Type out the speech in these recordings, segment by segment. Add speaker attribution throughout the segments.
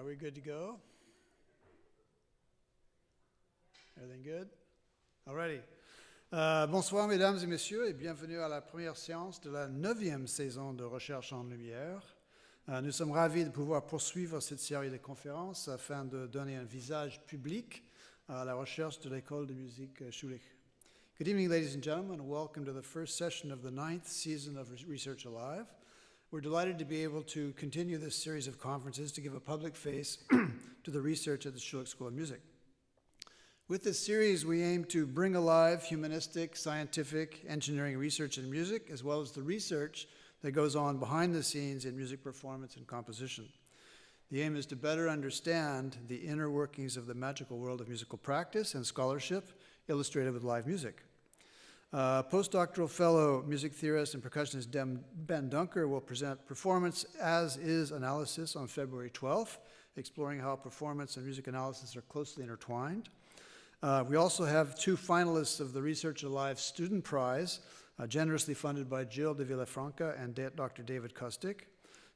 Speaker 1: Are we good to go? Everything good? Alrighty. Bonsoir mesdames et messieurs et bienvenue à la première séance de la 9e saison de Recherche en Lumière. Nous sommes ravis de pouvoir poursuivre cette série de conférences afin de donner un visage public à la recherche de l'école de musique Schulich. Good evening, ladies and gentlemen, and welcome to the first session of the 9th season of Research Alive. We're delighted to be able to continue this series of conferences to give a public face to the research at the Schulich School of Music. With this series, we aim to bring alive humanistic, scientific, engineering research in music, as well as the research that goes on behind the scenes in music performance and composition. The aim is to better understand the inner workings of the magical world of musical practice and scholarship illustrated with live music. Postdoctoral fellow music theorist and percussionist Ben Dunker will present Performance as Is Analysis on February 12th, exploring how performance and music analysis are closely intertwined. We also have two finalists of the Research Alive Student Prize, generously funded by Jill de Villafranca and Dr. David Kostic.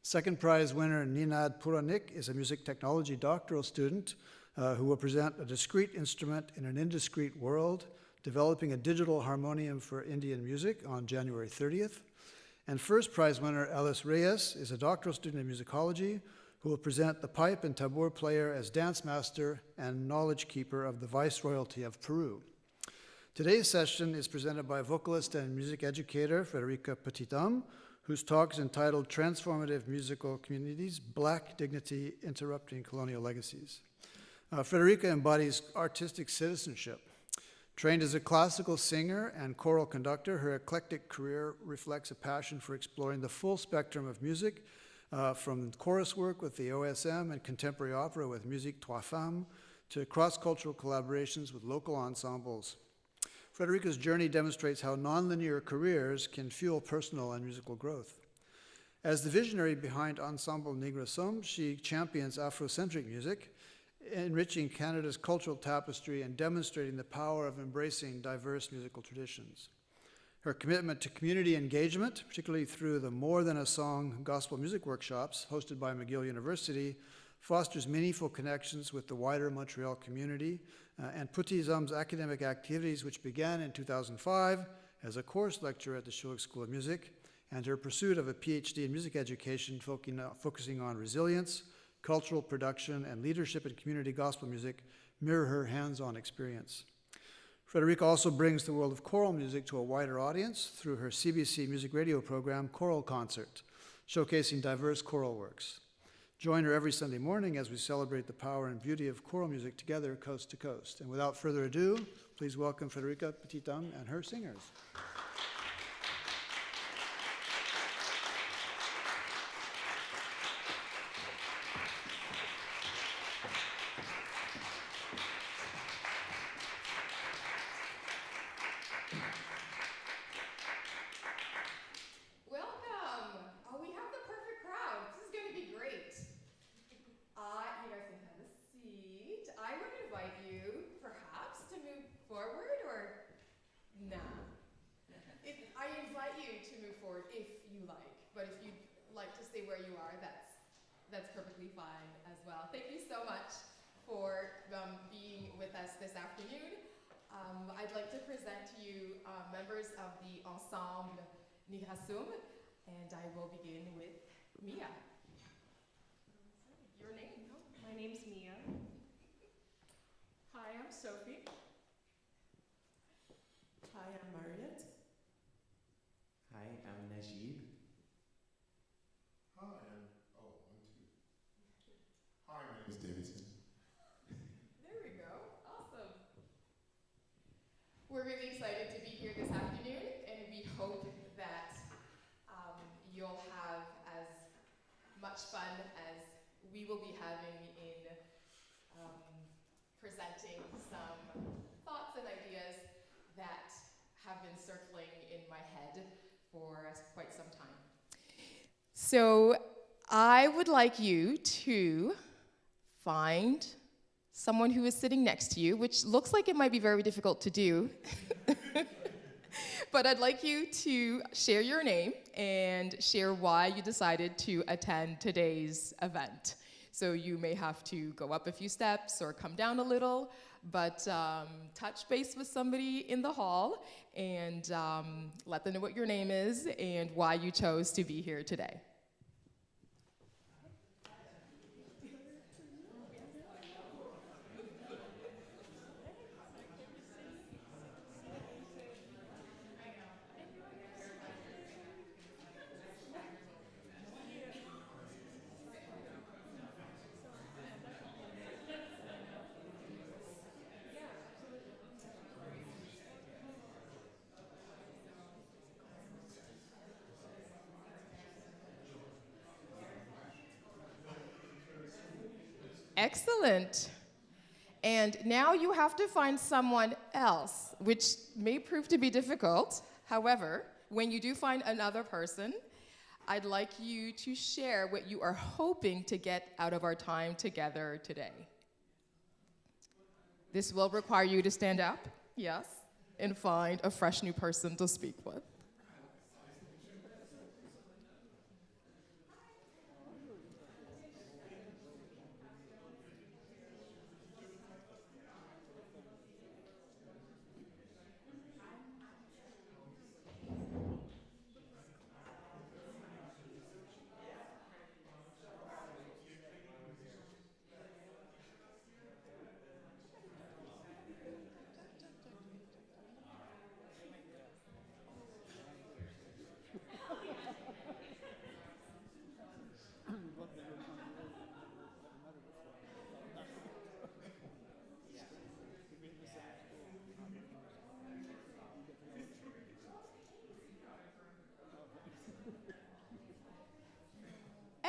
Speaker 1: Second prize winner Ninad Puranik is a music technology doctoral student who will present a discrete instrument in an indiscrete world, developing a digital harmonium for Indian music on January 30th. And first prize winner Alice Reyes is a doctoral student in musicology who will present the pipe and tabor player as dance master and knowledge keeper of the Viceroyalty of Peru. Today's session is presented by vocalist and music educator Frédéricka Petit-Homme, whose talk is entitled Transformative Musical Communities, Black Dignity Interrupting Colonial Legacies. Frédéricka embodies artistic citizenship. Trained as a classical singer and choral conductor, her eclectic career reflects a passion for exploring the full spectrum of music, from chorus work with the OSM and contemporary opera with Musique Trois Femmes to cross-cultural collaborations with local ensembles. Frédéricka's journey demonstrates how nonlinear careers can fuel personal and musical growth. As the visionary behind Ensemble Nous, sommes, she champions Afrocentric music, enriching Canada's cultural tapestry and demonstrating the power of embracing diverse musical traditions. Her commitment to community engagement, particularly through the More Than a Song gospel music workshops hosted by McGill University, fosters meaningful connections with the wider Montreal community, and Petit-Homme's academic activities, which began in 2005 as a course lecturer at the Schulich School of Music, and her pursuit of a PhD in music education focusing on resilience, cultural production, and leadership in community gospel music mirror her hands-on experience. Frédéricka also brings the world of choral music to a wider audience through her CBC music radio program, Choral Concert, showcasing diverse choral works. Join her every Sunday morning as we celebrate the power and beauty of choral music together, coast to coast. And without further ado, please welcome Frédéricka Petit-Homme and her singers.
Speaker 2: That's perfectly fine as well. Thank you so much for being with us this afternoon. I'd like to present to you members of the Ensemble Nous, sommes, and I will begin with Mia. Your name?
Speaker 3: My name's Mia.
Speaker 4: Hi, I'm Sophie.
Speaker 5: Hi, I'm Mariette.
Speaker 6: Hi, I'm Najib.
Speaker 7: Hi, my name is Davidson.
Speaker 2: There we go. Awesome. We're really excited to be here this afternoon, and we hope that you'll have as much fun as we will be having in presenting some thoughts and ideas that have been circling in my head for quite some time. So I would like you to find someone who is sitting next to you, which looks like it might be very difficult to do. But I'd like you to share your name and share why you decided to attend today's event. So you may have to go up a few steps or come down a little, but touch base with somebody in the hall and let them know what your name is and why you chose to be here today. Excellent. And now you have to find someone else, which may prove to be difficult. However, when you do find another person, I'd like you to share what you are hoping to get out of our time together today. This will require you to stand up, yes, and find a fresh new person to speak with.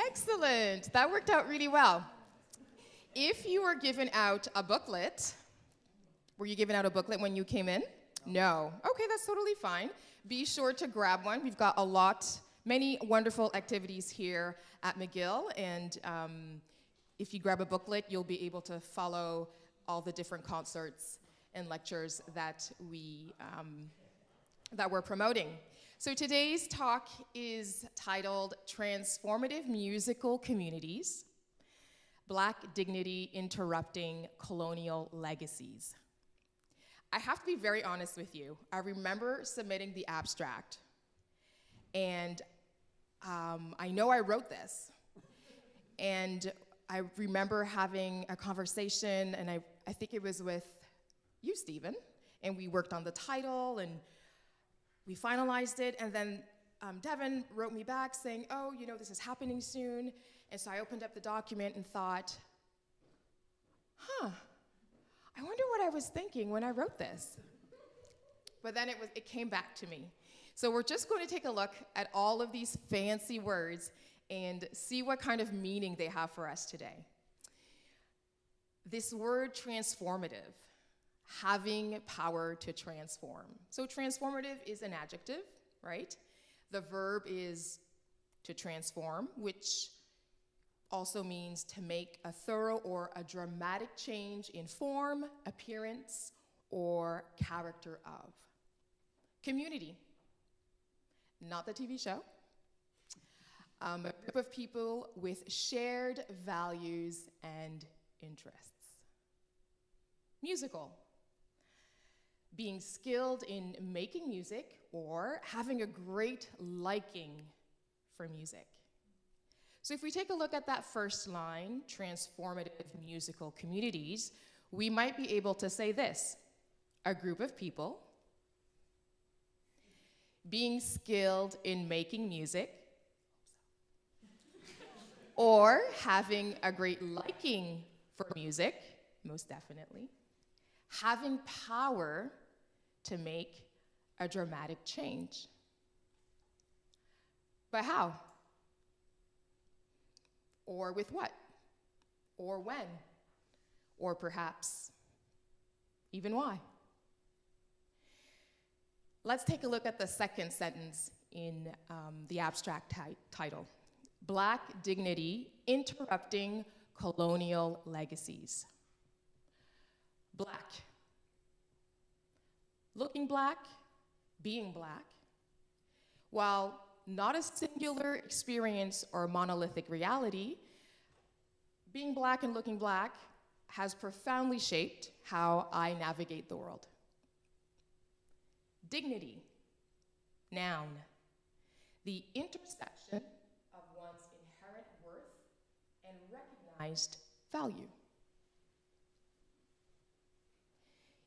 Speaker 2: Excellent. That worked out really well. If you were given out a booklet, were you given out a booklet when you came in? No. Okay, that's totally fine. Be sure to grab one. We've got many wonderful activities here at McGill, and if you grab a booklet, you'll be able to follow all the different concerts and lectures that we're promoting. So today's talk is titled Transformative Musical Communities, Black Dignity Interrupting Colonial Legacies. I have to be very honest with you. I remember submitting the abstract, and I know I wrote this, and I remember having a conversation, and I think it was with you, Stephen, and we worked on the title, and we finalized it, and then Devin wrote me back saying, oh, this is happening soon. And so I opened up the document and thought, I wonder what I was thinking when I wrote this. But then it came back to me. So we're just going to take a look at all of these fancy words and see what kind of meaning they have for us today. This word transformative, having power to transform. So transformative is an adjective, right? The verb is to transform, which also means to make a thorough or a dramatic change in form, appearance, or character of. Community, not the TV show. A group of people with shared values and interests. Musical, being skilled in making music or having a great liking for music. So if we take a look at that first line, transformative musical communities, we might be able to say this: a group of people being skilled in making music or having a great liking for music, most definitely, having power to make a dramatic change. But how? Or with what? Or when? Or perhaps even why? Let's take a look at the second sentence in the abstract title. Black dignity interrupting colonial legacies. Black. Looking black, being black. While not a singular experience or monolithic reality, being Black and looking Black has profoundly shaped how I navigate the world. Dignity, noun, the intersection of one's inherent worth and recognized value.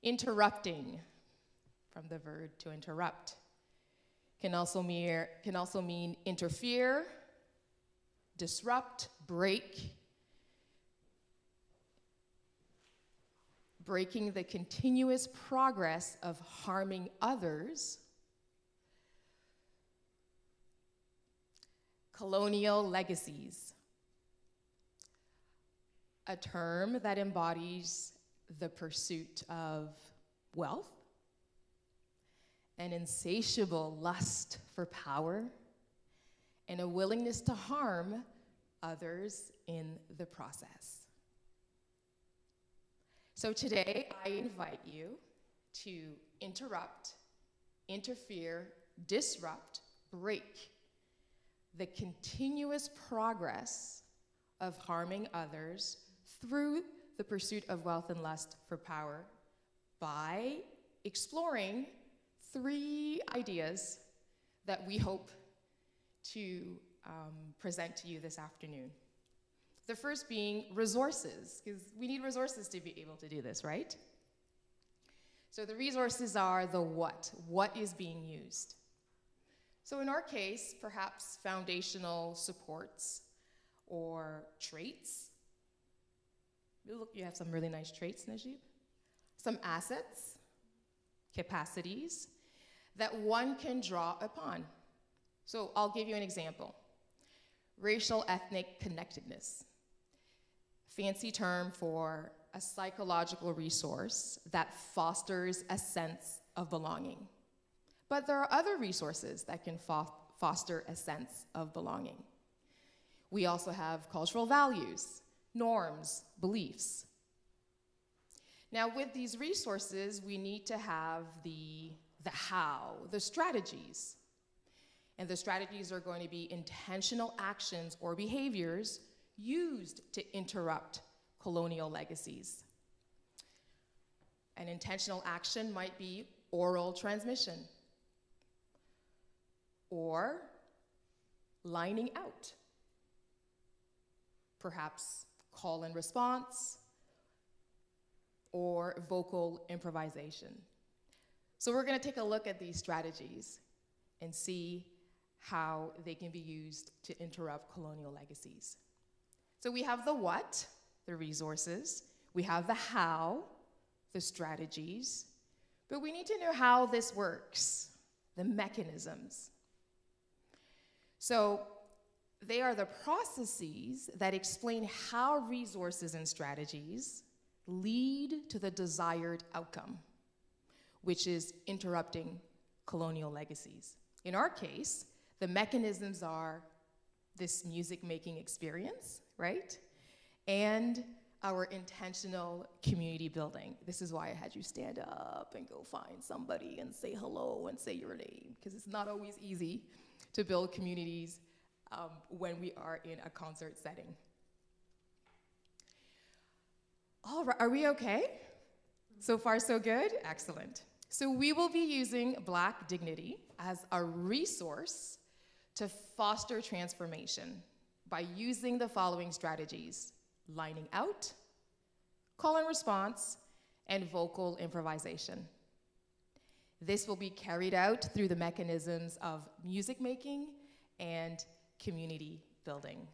Speaker 2: Interrupting, from the verb to interrupt, can also mean interfere, disrupt, break, breaking the continuous progress of harming others. Colonial legacies, a term that embodies the pursuit of wealth, an insatiable lust for power, and a willingness to harm others in the process. So today, I invite you to interrupt, interfere, disrupt, break the continuous progress of harming others through the pursuit of wealth and lust for power by exploring 3 ideas that we hope to present to you this afternoon. The first being resources, because we need resources to be able to do this, right? So the resources are the what is being used. So in our case, perhaps foundational supports or traits. Look, you have some really nice traits, Najib. Some assets, capacities that one can draw upon. So I'll give you an example. Racial ethnic connectedness. Fancy term for a psychological resource that fosters a sense of belonging. But there are other resources that can foster a sense of belonging. We also have cultural values, norms, beliefs. Now, with these resources, we need to have the how, the strategies. And the strategies are going to be intentional actions or behaviors used to interrupt colonial legacies. An intentional action might be oral transmission or lining out, perhaps call and response or vocal improvisation. So we're going to take a look at these strategies and see how they can be used to interrupt colonial legacies. So we have the what, the resources. We have the how, the strategies. But we need to know how this works, the mechanisms. So they are the processes that explain how resources and strategies lead to the desired outcome, which is interrupting colonial legacies. In our case, the mechanisms are this music-making experience, right? And our intentional community building. This is why I had you stand up and go find somebody and say hello and say your name, because it's not always easy to build communities when we are in a concert setting. All right, are we okay? So far, so good? Excellent. So we will be using Black dignity as a resource to foster transformation by using the following strategies: lining out, call and response, and vocal improvisation. This will be carried out through the mechanisms of music making and community building.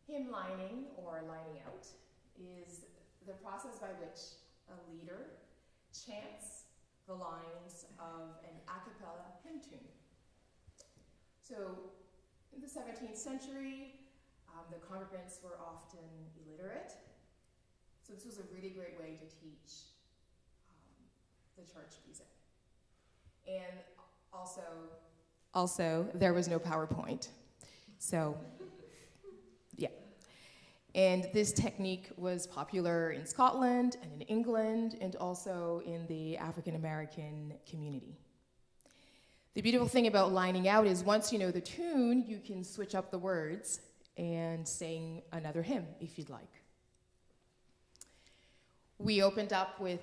Speaker 2: Hymn lining, or lining out, is the process by which a leader chants the lines of an a cappella hymn tune. So, in the 17th century, the congregants were often illiterate, so this was a really great way to teach the church music. And also, there was no PowerPoint. So, yeah. And this technique was popular in Scotland and in England and also in the African American community. The beautiful thing about lining out is once you know the tune, you can switch up the words and sing another hymn if you'd like. We opened up with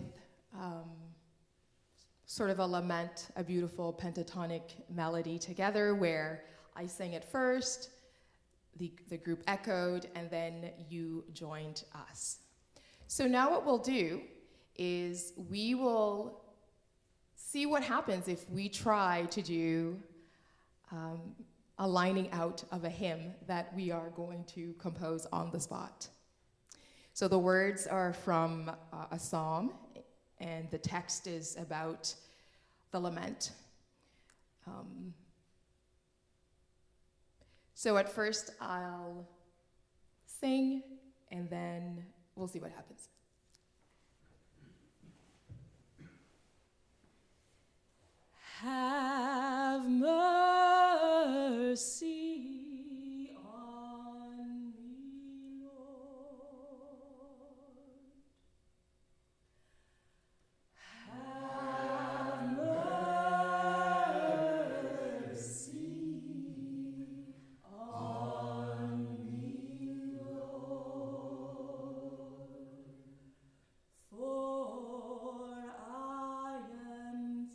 Speaker 2: sort of a lament, a beautiful pentatonic melody together where I sang it first, the group echoed, and then you joined us. So now what we'll do is we will see what happens if we try to do a lining out of a hymn that we are going to compose on the spot. So the words are from a psalm, and the text is about the lament. So at first I'll sing, and then we'll see what happens. Have mercy on me, Lord. Have mercy on me, Lord. For I am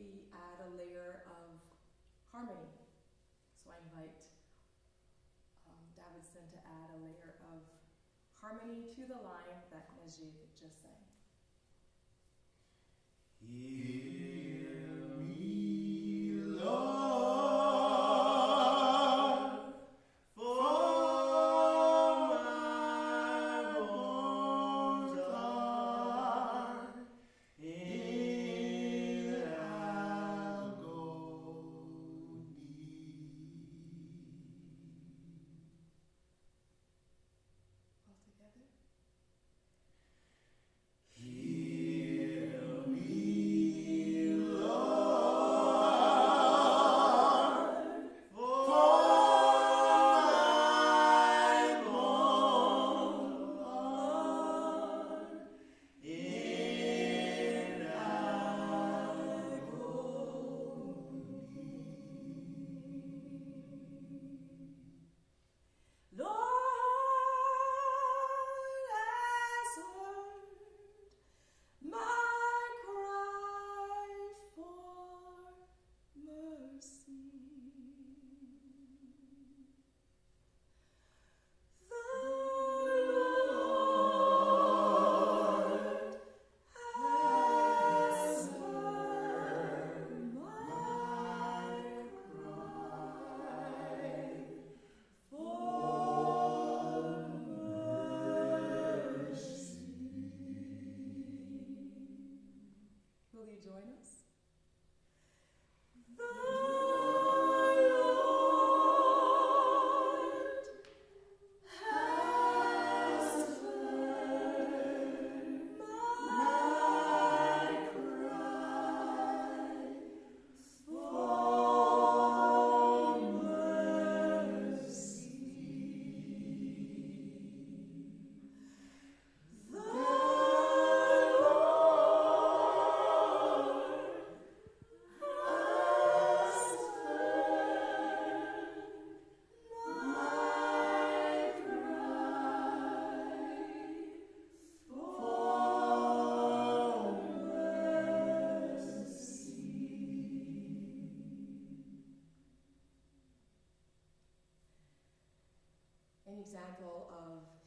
Speaker 2: to add a layer of harmony to the line that McGill just sang.
Speaker 7: Hear me, Lord, for my bones are in
Speaker 2: All together.
Speaker 7: Hear me,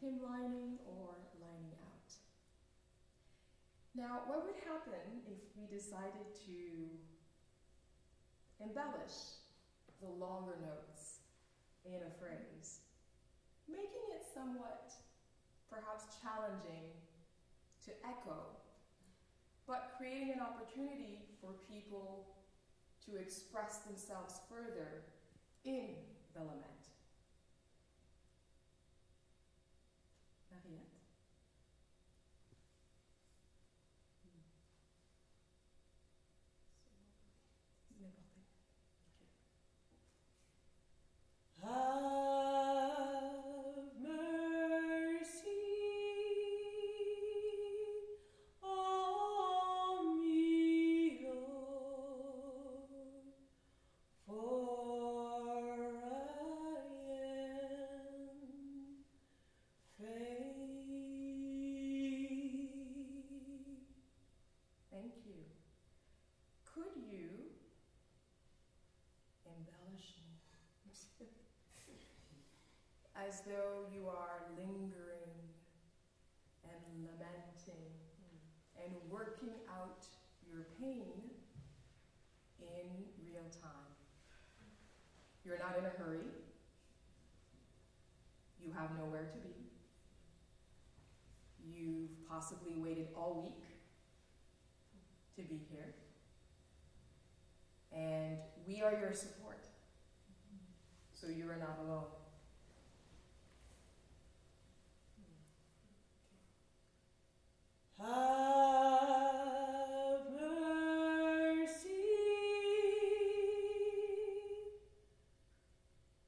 Speaker 2: hymnlining or lining out. Now, what would happen if we decided to embellish the longer notes in a phrase, making it somewhat perhaps challenging to echo, but creating an opportunity for people to express themselves further in the lament? Mariette?
Speaker 7: Have mercy on me, Lord, for I am faint.
Speaker 2: Thank you. Could you embellish me? As though you are lingering and lamenting and working out your pain in real time. You're not in a hurry. You have nowhere to be. You've possibly waited all week to be here. And we are your support. So you are not alone.
Speaker 7: Have mercy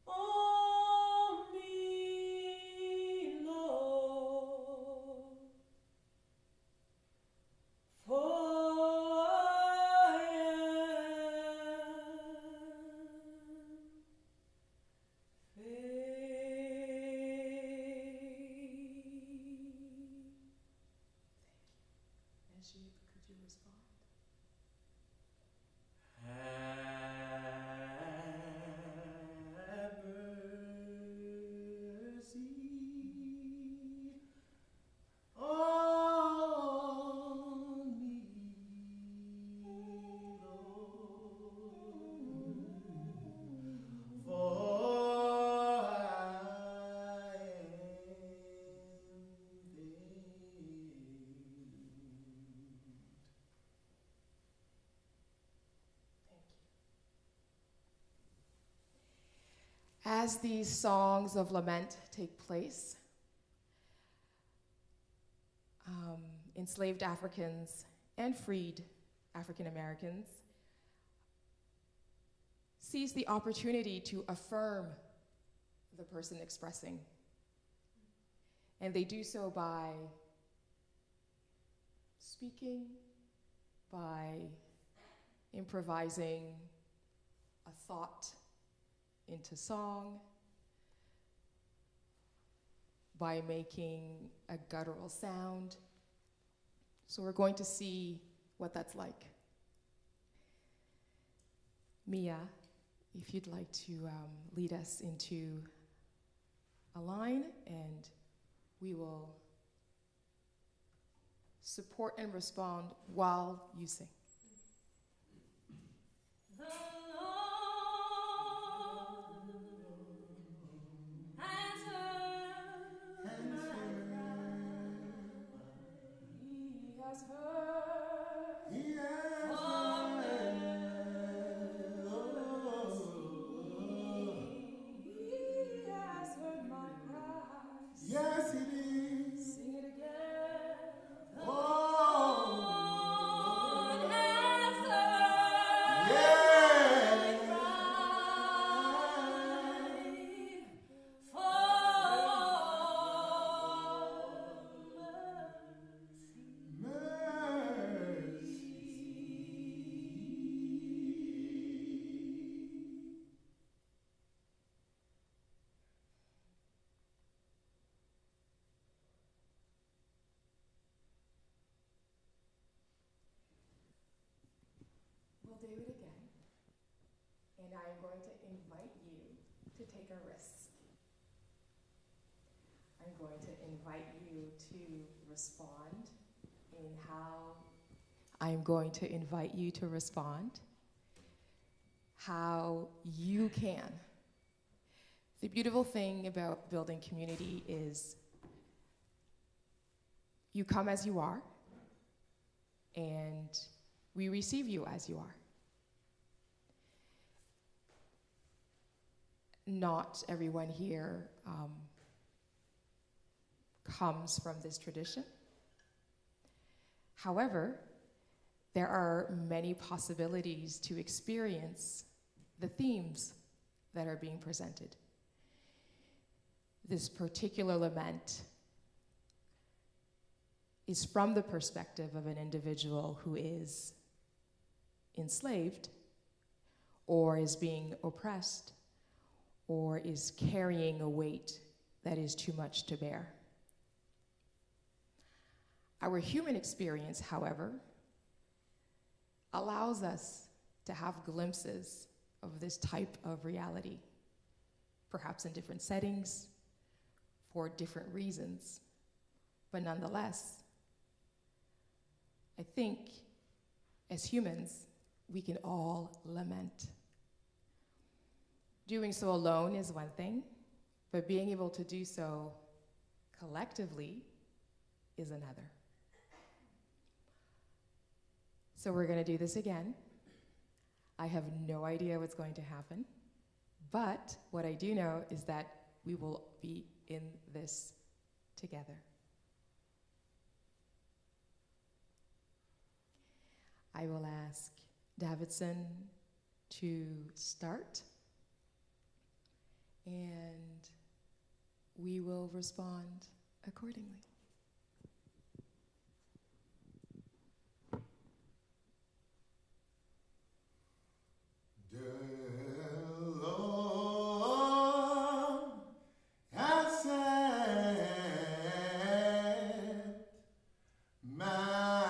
Speaker 7: on me, Lord, for I am
Speaker 2: Najib, could you respond?
Speaker 7: Have mercy on me, Lord, for I am
Speaker 2: As these songs of lament take place, enslaved Africans and freed African Americans seize the opportunity to affirm the person expressing. And they do so by speaking, by improvising a thought into song, by making a guttural sound. So we're going to see what that's like. Mia, if you'd like to lead us into a line, and we will support and respond while you sing.
Speaker 7: The Lord has heard my cry.
Speaker 2: He has heard.
Speaker 7: He has
Speaker 2: He has heard my cries.
Speaker 7: yes, it is.
Speaker 2: Sing it again.
Speaker 7: The Lord has heard
Speaker 2: Yeah.
Speaker 7: my cry for mercy.
Speaker 2: We'll do it again. And I am going to invite you to take a risk. I'm going to invite you to respond in how you can. The beautiful thing about building community is you come as you are, and we receive you as you are. Not everyone here comes from this tradition. However, there are many possibilities to experience the themes that are being presented. This particular lament is from the perspective of an individual who is enslaved, or is being oppressed, or is carrying a weight that is too much to bear. Our human experience, however, allows us to have glimpses of this type of reality, perhaps in different settings, for different reasons, but nonetheless, I think as humans, we can all lament. Doing so alone is one thing, but being able to do so collectively is another. So we're going to do this again. I have no idea what's going to happen, but what I do know is that we will be in this together. I will ask Davidson to start, and we will respond accordingly.
Speaker 7: The Lord accepts my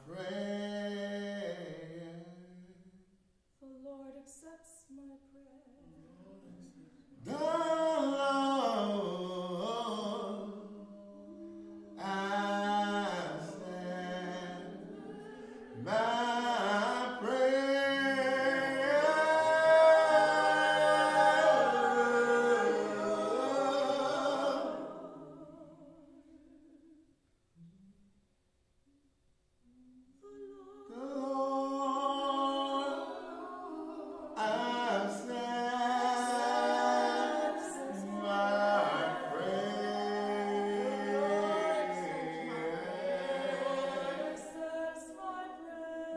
Speaker 7: prayer.
Speaker 3: The Lord accepts my prayer. The Lord accepts my prayer.
Speaker 7: Accepts my prayer.
Speaker 3: The Lord accepts my prayer.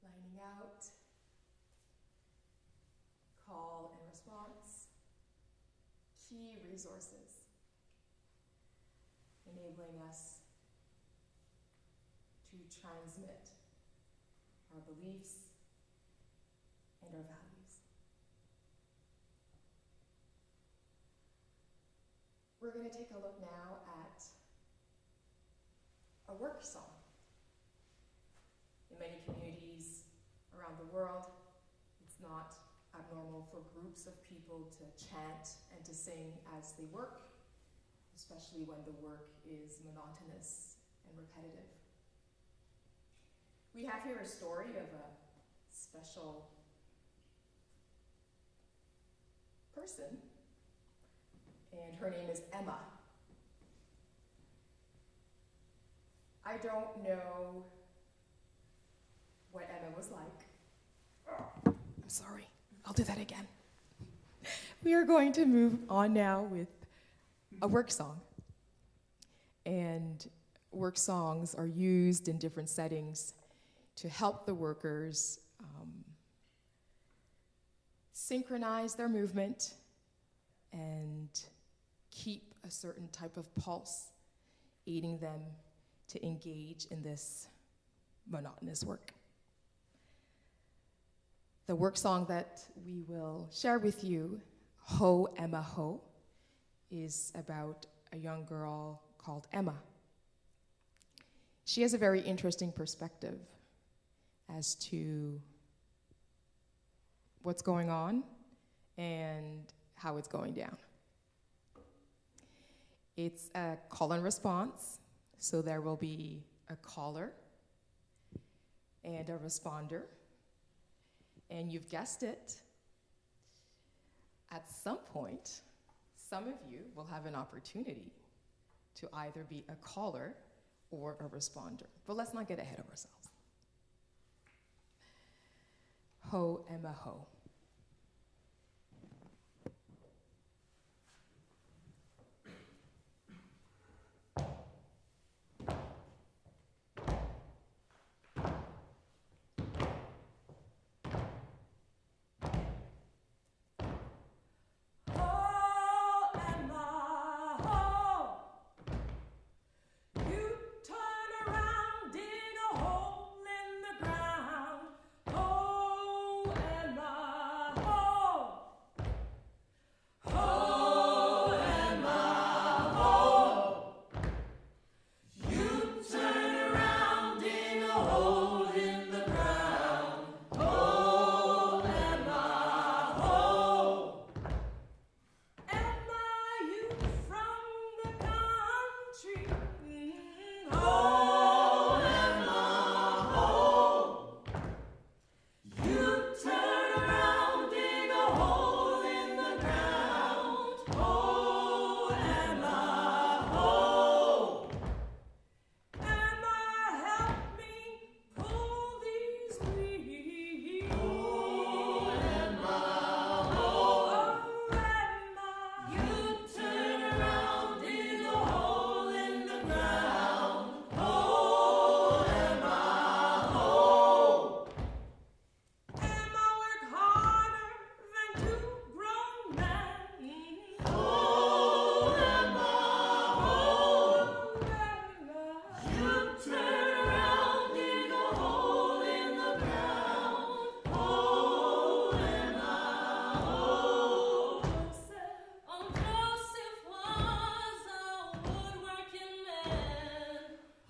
Speaker 2: Lining out, call and response, key resources, enabling us to transmit our beliefs and our values. We're going to take a look now at a work song. In many communities around the world, it's not abnormal for groups of people to chant and to sing as they work, especially when the work is monotonous and repetitive. We have here a story of a special person, and her name is Emma. I don't know what Emma was like. I'm sorry, I'll do that again. We are going to move on now with a work song. And work songs are used in different settings to help the workers synchronize their movement and keep a certain type of pulse, aiding them to engage in this monotonous work. The work song that we will share with you, Ho Emma Ho, is about a young girl called Emma. She has a very interesting perspective as to what's going on and how it's going down. It's a call and response, so there will be a caller and a responder. And you've guessed it, at some point, some of you will have an opportunity to either be a caller or a responder. But let's not get ahead of ourselves. Ho Emma Ho.
Speaker 7: Oh, Emma, oh, you turn around, dig a hole in the ground. Oh, Emma, oh, oh, Emma, oh, you turn around, dig a hole in the ground. Oh, Emma, oh. Emma, you from the country. Oh, Emma, oh. You turn around, dig a hole in the ground. Oh, Emma, oh. Emma, help me pull these weeds. Oh, Emma, oh. Oh, Emma, you turn around, dig a hole in the ground. Oh, Emma, oh. Emma, work harder than two grown men. Oh, Emma, oh. Emma, you turn around, dig a hole in the ground. Oh, Emma, oh. Joseph was a woodworking man.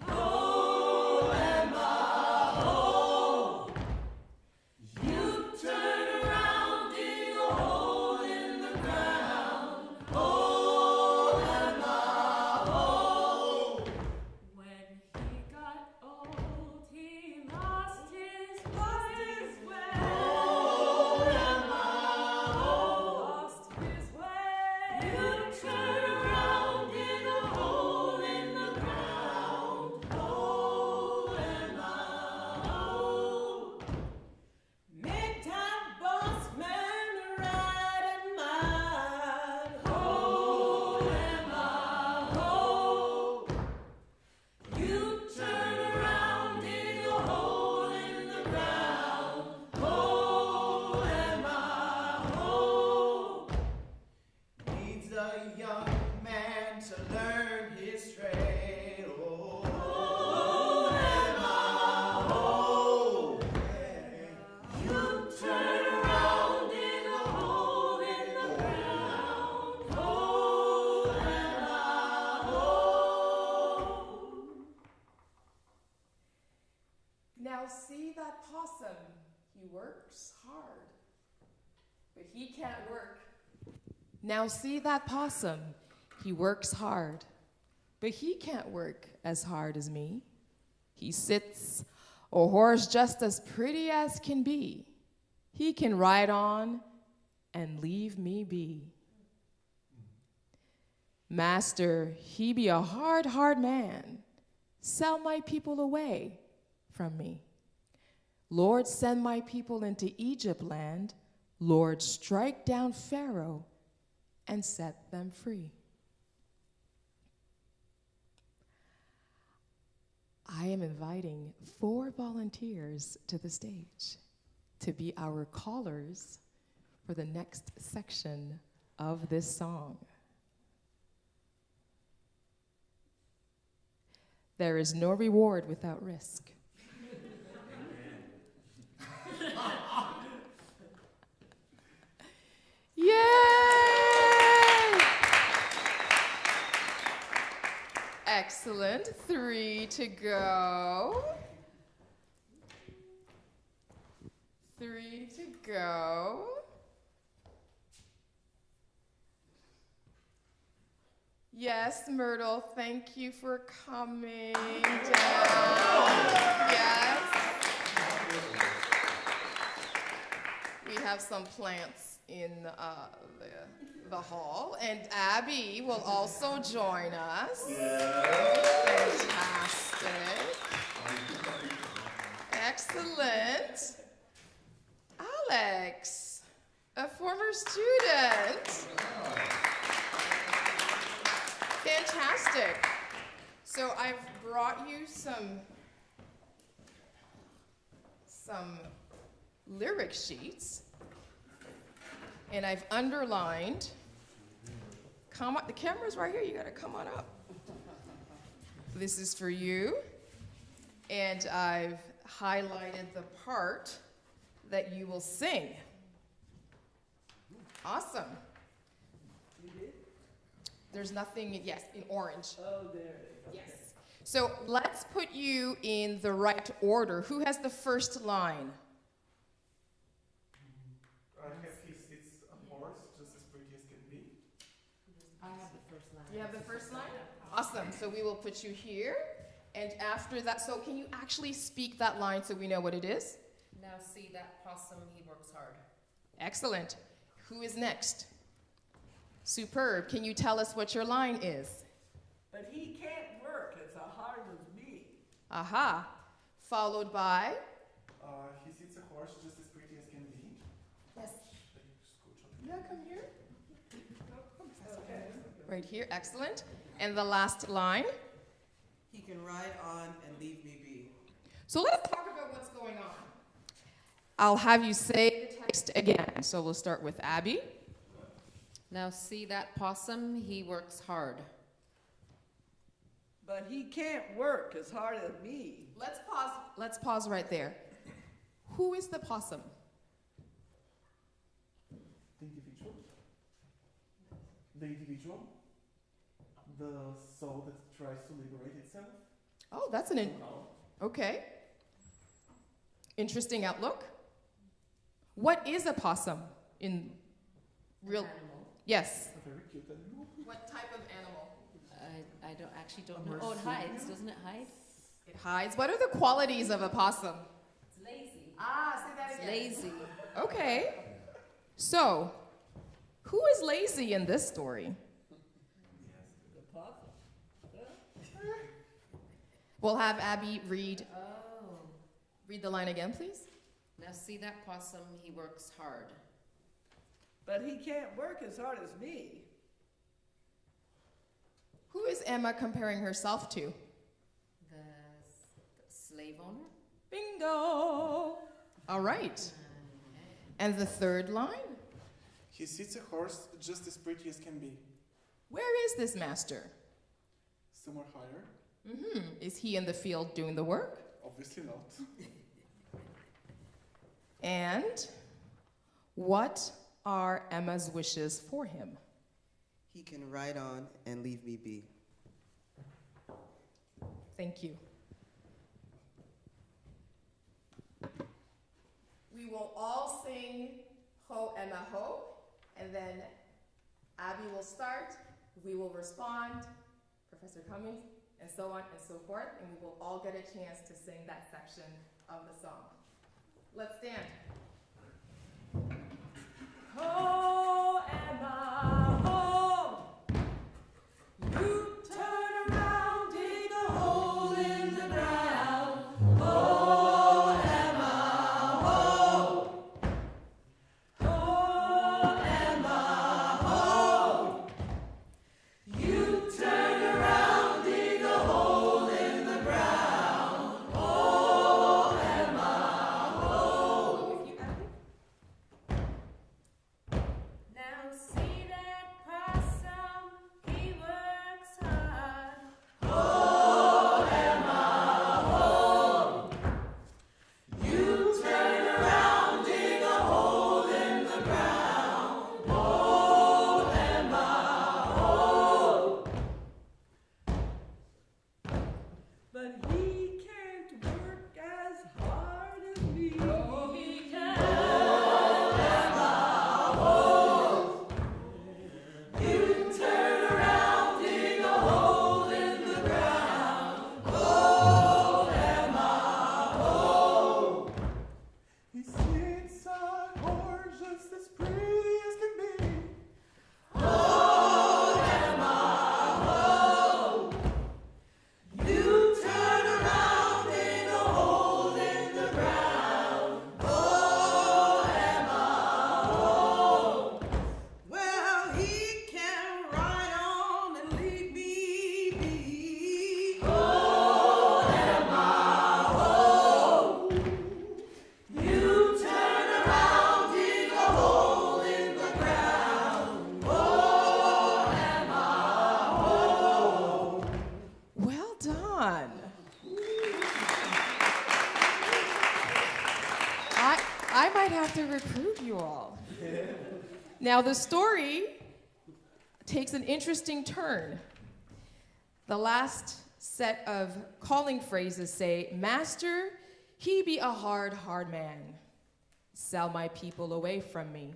Speaker 7: Oh, Emma, oh. You turn around, dig a hole in the ground. Oh, Emma, oh. When he got old, he lost his way. Oh, Emma, oh. Lost his way. You turn around, dig a hole in the ground. Oh, Emma, oh. Make that boss man right at mine. Oh, Emma, oh. You turn around, dig a hole in the ground. Oh, Emma, oh.
Speaker 6: Needs a young man to learn his trade. Oh,
Speaker 7: Emma,
Speaker 6: oh,
Speaker 7: you turn around, dig a hole in the ground. Oh, Emma, oh.
Speaker 2: Now see that possum, he works hard, but he can't work. Now see that possum, he works hard, but he can't work as hard as me. He sits a horse just as pretty as can be. He can ride on and leave me be. Master, he be a hard, hard man. Sell my people away from me. Lord, send my people into Egypt land. Lord, strike down Pharaoh and set them free. I am inviting 4 volunteers to the stage to be our callers for for the next section of this song. There is no reward without risk. Yay! Excellent. 3 to go. 3 to go. Yes, Myrtle, thank you for coming down. Yes. We have some plants in the hall, and Abby will also join us. Fantastic. Excellent. Alex, a former student. Fantastic. So I've brought you some lyric sheets, and I've underlined. Come on, the camera's right here. You gotta come on up. This is for you, and I've highlighted the part that you will sing. Awesome. There's nothing, yes, in orange.
Speaker 4: Oh, there it is.
Speaker 2: Yes. So let's put you in the right order. Who has the first line?
Speaker 3: I have he sits a horse, just as pretty as can be.
Speaker 7: I have the first line.
Speaker 2: You have the first line? Awesome. So we will put you here. And after that, so can you actually speak that line so we know what it is?
Speaker 7: Now see that possum, he works hard.
Speaker 2: Excellent. Who is next? Superb. Can you tell us what your line is?
Speaker 4: But he can't work as hard as me.
Speaker 2: Aha. Followed by?
Speaker 3: He sits a horse, just as pretty as can be.
Speaker 2: Yes. Yeah, come here. Right here. Excellent. And the last line?
Speaker 5: He can ride on and leave me be.
Speaker 2: So let's talk about what's going on. I'll have you say the text again. So we'll start with Abby.
Speaker 7: Now see that possum, he works hard.
Speaker 4: But he can't work as hard as me.
Speaker 2: Let's pause. Let's pause right there. Who is the possum?
Speaker 3: The individual. The individual. The soul that tries to liberate itself.
Speaker 2: Oh, that's okay. Interesting outlook. What is a possum in real?
Speaker 7: Animal.
Speaker 2: Yes.
Speaker 3: A very cute animal.
Speaker 2: What type of animal?
Speaker 7: I don't
Speaker 3: A
Speaker 7: know. Oh, it
Speaker 3: marsupial?
Speaker 7: hides, doesn't it hide?
Speaker 2: It hides. What are the qualities of a possum?
Speaker 7: It's lazy.
Speaker 2: Ah, say that
Speaker 7: It's lazy.
Speaker 2: Okay. So, who is lazy in this story?
Speaker 4: The possum.
Speaker 2: We'll have Abby read
Speaker 7: Oh.
Speaker 2: the line again, please.
Speaker 7: Now see that possum, he works hard.
Speaker 4: But he can't work as hard as me.
Speaker 2: Who is Emma comparing herself to?
Speaker 7: The slave owner?
Speaker 2: Bingo. All right. And the third line?
Speaker 3: He sits a horse, just as pretty as can be.
Speaker 2: Where is this master?
Speaker 3: Somewhere higher.
Speaker 2: Is he in the field doing the work?
Speaker 3: Obviously not.
Speaker 2: And what are Emma's wishes for him?
Speaker 5: He can ride on and leave me be.
Speaker 2: Thank you. We will all sing Ho Emma Ho, and then Abby will start, we will respond, Professor Cummings, and so on and so forth, and we will all get a chance to sing that section of the song. Let's stand.
Speaker 7: Oh, Emma, oh! You turn around, dig a hole in the ground. Oh, Emma, oh! Oh, Emma, oh! You turn around, dig a hole in the ground. Oh, Emma, oh!
Speaker 2: With you, Abby? have to recruit you all. Now, the story takes an interesting turn. The last set of calling phrases say, Master, he be a hard, hard man. Sell my people away from me.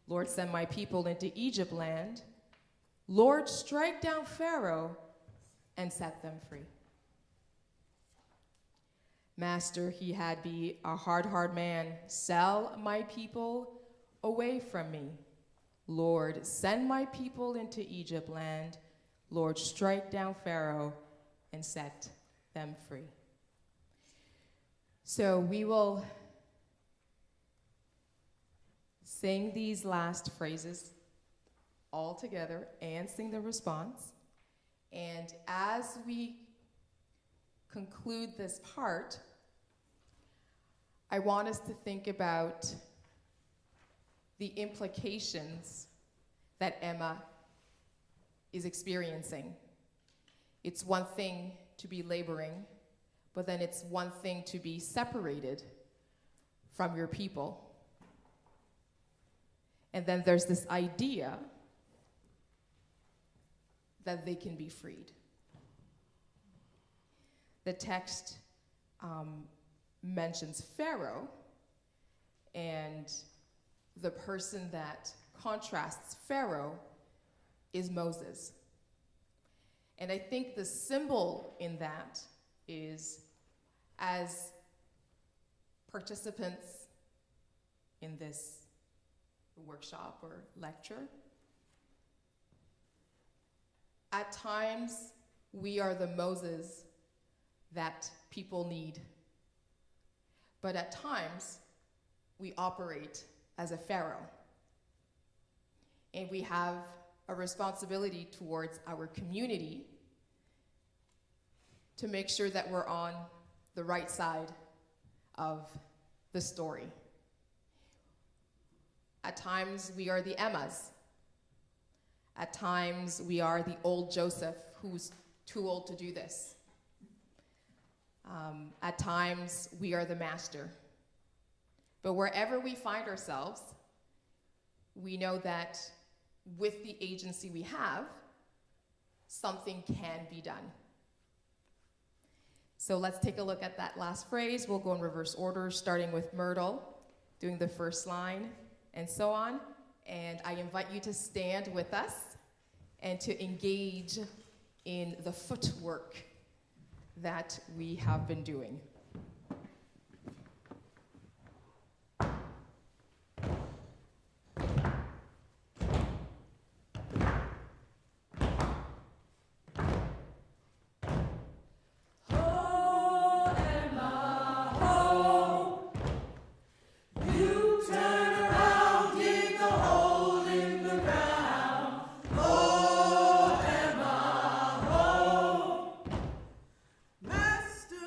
Speaker 2: Lord, send my people into Egypt land. Lord, strike down Pharaoh and set them free. Master, he had be a hard, hard man. Sell my people away from me. Lord, send my people into Egypt land. Lord, strike down Pharaoh and set them free. So we will sing these last phrases all together and sing the response. And as we conclude this part, I want us to think about the implications that Emma is experiencing. It's one thing to be laboring, but then it's one thing to be separated from your people. And then there's this idea that they can be freed. The text mentions Pharaoh, and the person that contrasts Pharaoh is Moses. And I think the symbol in that is, as participants in this workshop or lecture, at times we are the Moses that people need. But at times we operate as a Pharaoh. And we have a responsibility towards our community to make sure that we're on the right side of the story. At times we are the Emmas. At times we are the old Joseph who's too old to do this. At times we are the master. But wherever we find ourselves, we know that with the agency we have, something can be done. So let's take a look at that last phrase. We'll go in reverse order, starting with Myrtle, doing the first line, and so on. And I invite you to stand with us and to engage in the footwork that we have been doing.
Speaker 5: Master,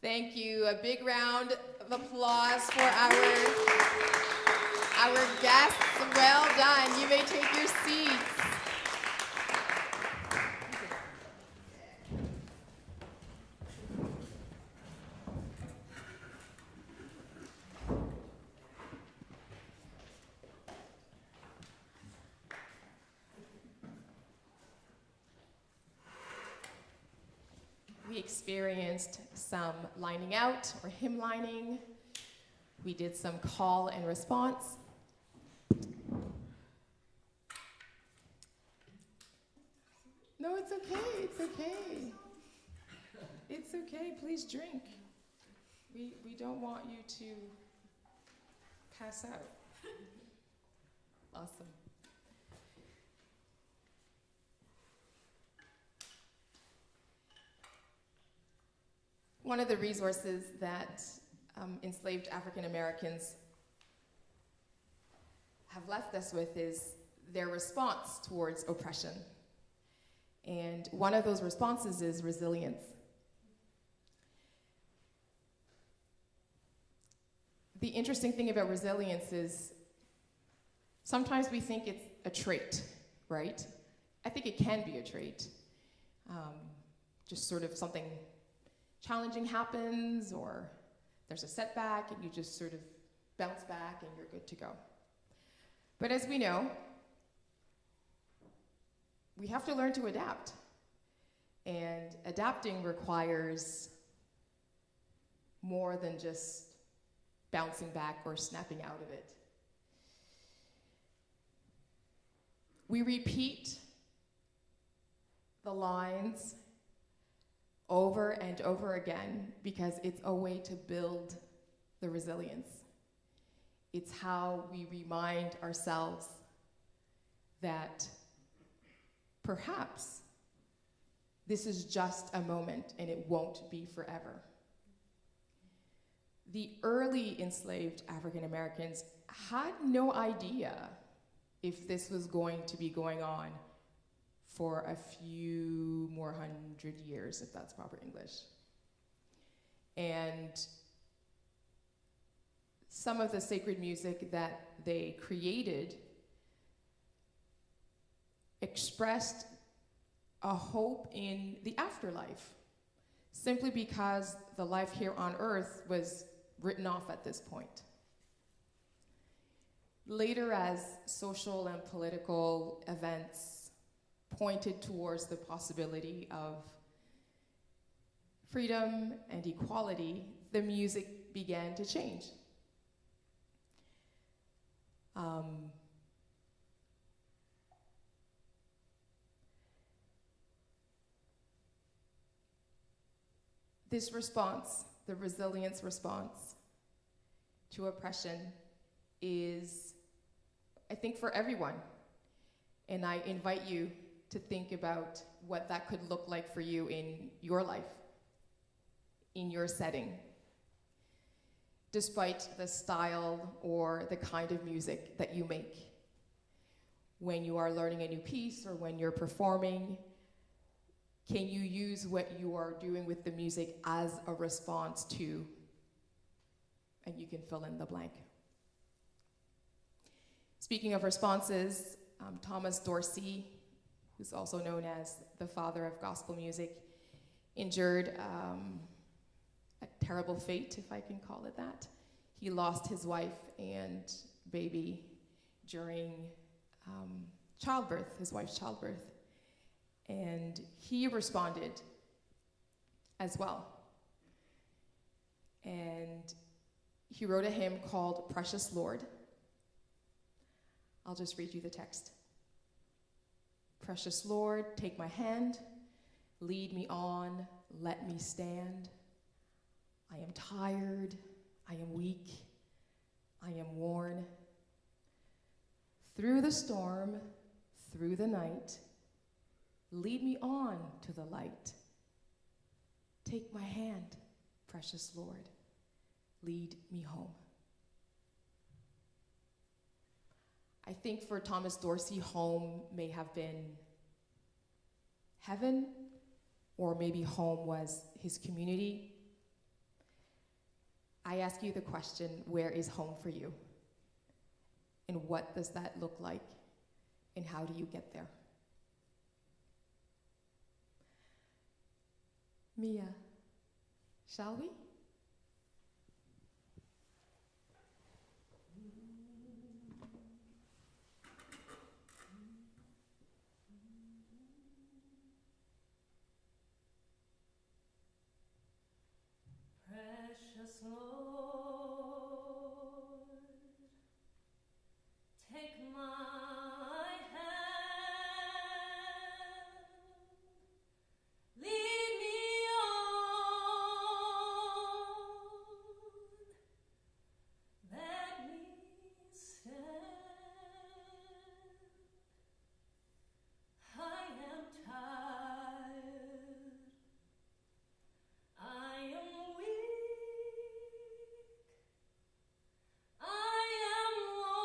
Speaker 2: Thank you. A big round of applause for our guests. Well done. You may take your seats. We experienced some lining out or hymn lining. We did some call and response. No, it's okay, it's okay. It's okay, please drink. We don't want you to pass out. Awesome. One of the resources that enslaved African Americans have left us with is their response towards oppression. And one of those responses is resilience. The interesting thing about resilience is sometimes we think it's a trait, right? I think it can be a trait. Just sort of something challenging happens, or there's a setback and you just sort of bounce back and you're good to go. But as we know, we have to learn to adapt. And adapting requires more than just bouncing back or snapping out of it. We repeat the lines over and over again because it's a way to build the resilience. It's how we remind ourselves that perhaps this is just a moment and it won't be forever. The early enslaved African Americans had no idea if this was going to be going on for a few more 100 years, if that's proper English. And some of the sacred music that they created expressed a hope in the afterlife, simply because the life here on earth was written off at this point. Later, as social and political events pointed towards the possibility of freedom and equality, the music began to change. This response, the resilience response to oppression, is, I think, for everyone. And I invite you to think about what that could look like for you in your life, in your setting, despite the style or the kind of music that you make. When you are learning a new piece or when you're performing, can you use what you are doing with the music as a response to, and you can fill in the blank. Speaking of responses, Thomas Dorsey, who's also known as the father of gospel music, endured a terrible fate, if I can call it that. He lost his wife and baby during childbirth, his wife's childbirth. And he responded as well. And he wrote a hymn called Precious Lord. I'll just read you the text. Precious Lord, take my hand, lead me on, let me stand. I am tired, I am weak, I am worn. Through the storm, through the night, lead me on to the light. Take my hand, precious Lord, lead me home. I think for Thomas Dorsey, home may have been heaven, or maybe home was his community. I ask you the question, where is home for you? And what does that look like? And how do you get there? Mia, shall we?
Speaker 7: Precious Lord, take my hand, lead me on, let me stand. I am tired, I am weak, I am worn.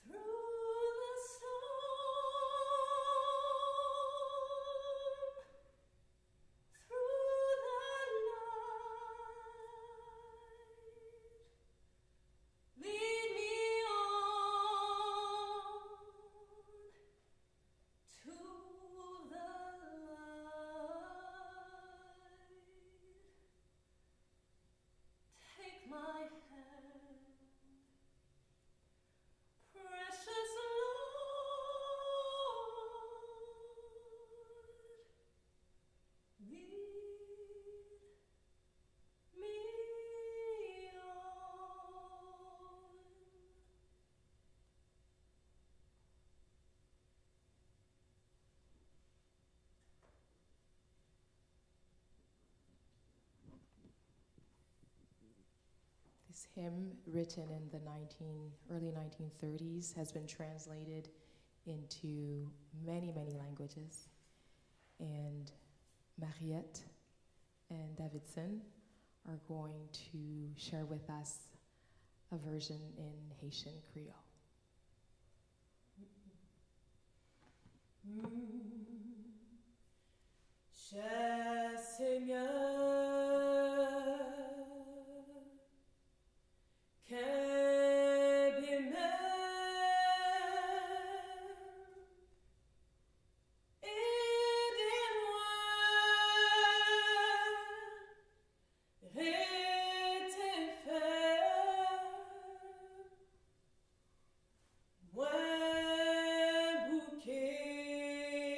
Speaker 7: Through the storm, through the night, lead me on to the light. Take my hand, precious Lord, lead me on.
Speaker 2: This hymn, written in the early 1930s, has been translated into many, many languages. And Mariette and Davidson are going to share with us a version in Haitian Creole.
Speaker 5: Cher Seigneur, qu'un bien aidez-moi, restez ferme, moi bouquet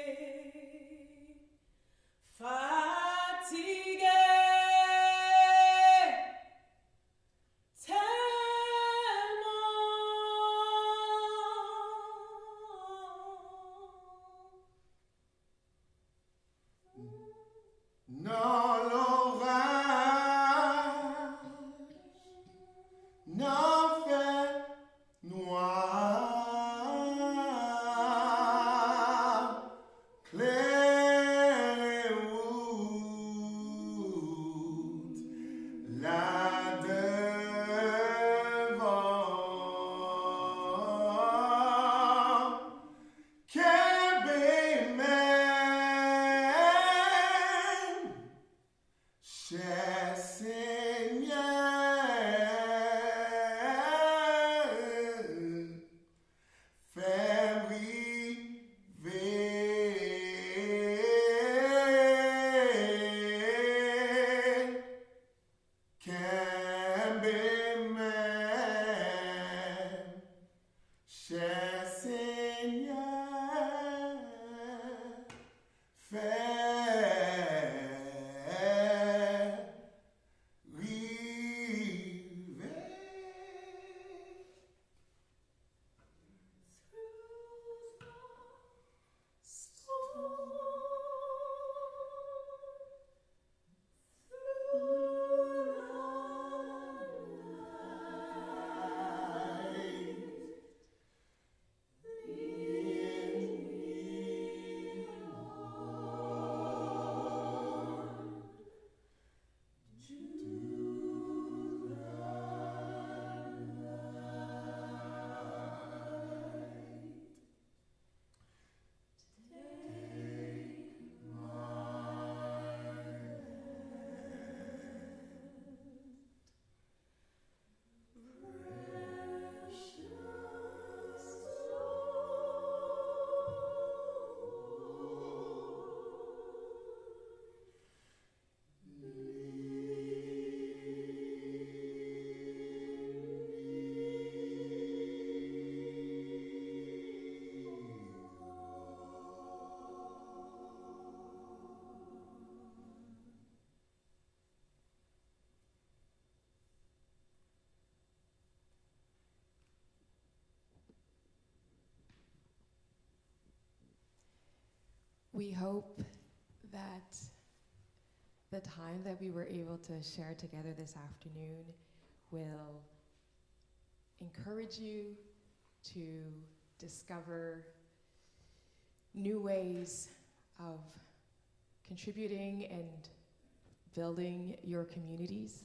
Speaker 2: We hope that the time that we were able to share together this afternoon will encourage you to discover new ways of contributing and building your communities.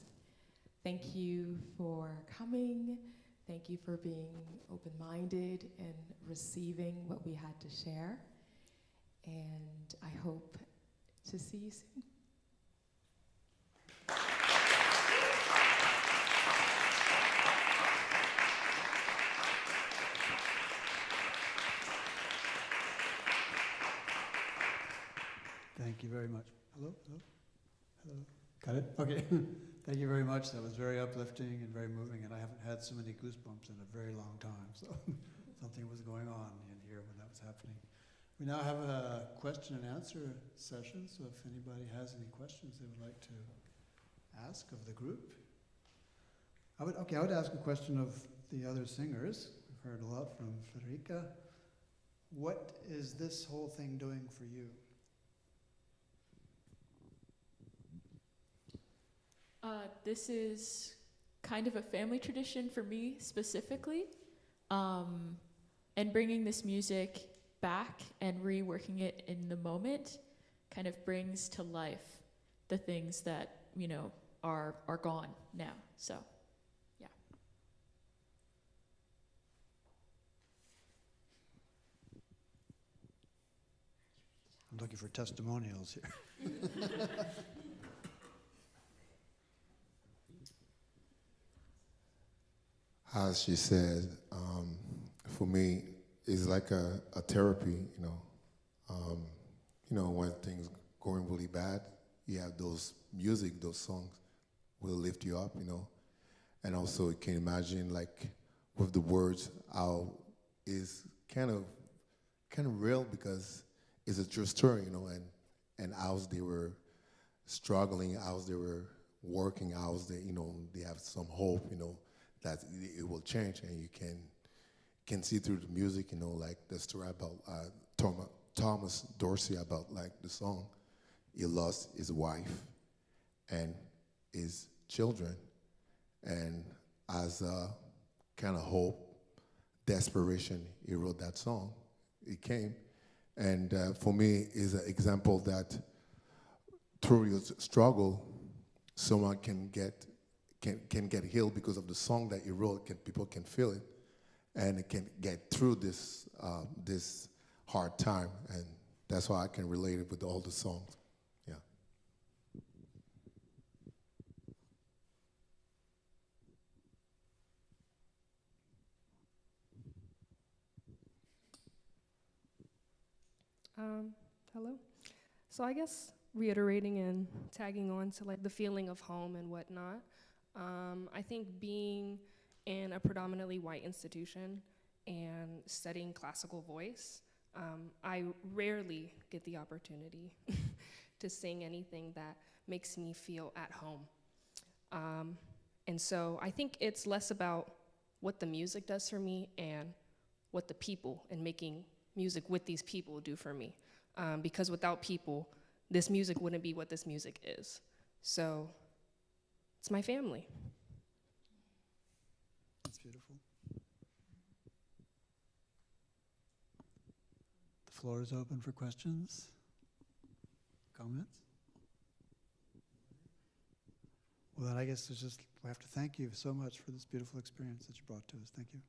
Speaker 2: Thank you for coming. Thank you for being open-minded and receiving what we had to share. And I hope to see you soon.
Speaker 1: Thank you very much. Hello? Hello? Hello? Got it? Okay. Thank you very much. That was very uplifting and very moving, and I haven't had so many goosebumps in a very long time, so something was going on in here when that was happening. We now have a question and answer session, so if anybody has any questions they would like to ask of the group. I would ask a question of the other singers. We've heard a lot from Frédéricka. What is this whole thing doing for you?
Speaker 8: This is kind of a family tradition for me specifically, and bringing this music back and reworking it in the moment kind of brings to life the things that, you know, are gone now. So, yeah.
Speaker 1: I'm looking for testimonials here.
Speaker 9: As she said, for me, it's like a therapy, you know. When things going really bad, you have those music, those songs will lift you up, you know. And also you can imagine, like, with the words, how is kind of real, because it's a true story, you know, and how they were struggling, how they were working, how they, you know, they have some hope, you know, that it will change, and you can see through the music, you know, like the story about Thomas Dorsey, about like the song. He lost his wife and his children, and as a kind of hope, desperation, he wrote that song. It came, and for me, is an example that through your struggle, someone can get healed because of the song that you wrote. People can feel it, and it can get through this this hard time, and that's why I can relate it with all the songs. Yeah.
Speaker 10: Hello. So I guess reiterating and tagging on to like the feeling of home and whatnot. I think being in a predominantly white institution and studying classical voice, I rarely get the opportunity to sing anything that makes me feel at home. And so I think it's less about what the music does for me and what the people and making music with these people do for me. Because without people, this music wouldn't be what this music is. So it's my family.
Speaker 1: That's beautiful. The floor is open for questions, comments. Well, then I guess we have to thank you so much for this beautiful experience that you brought to us. Thank you.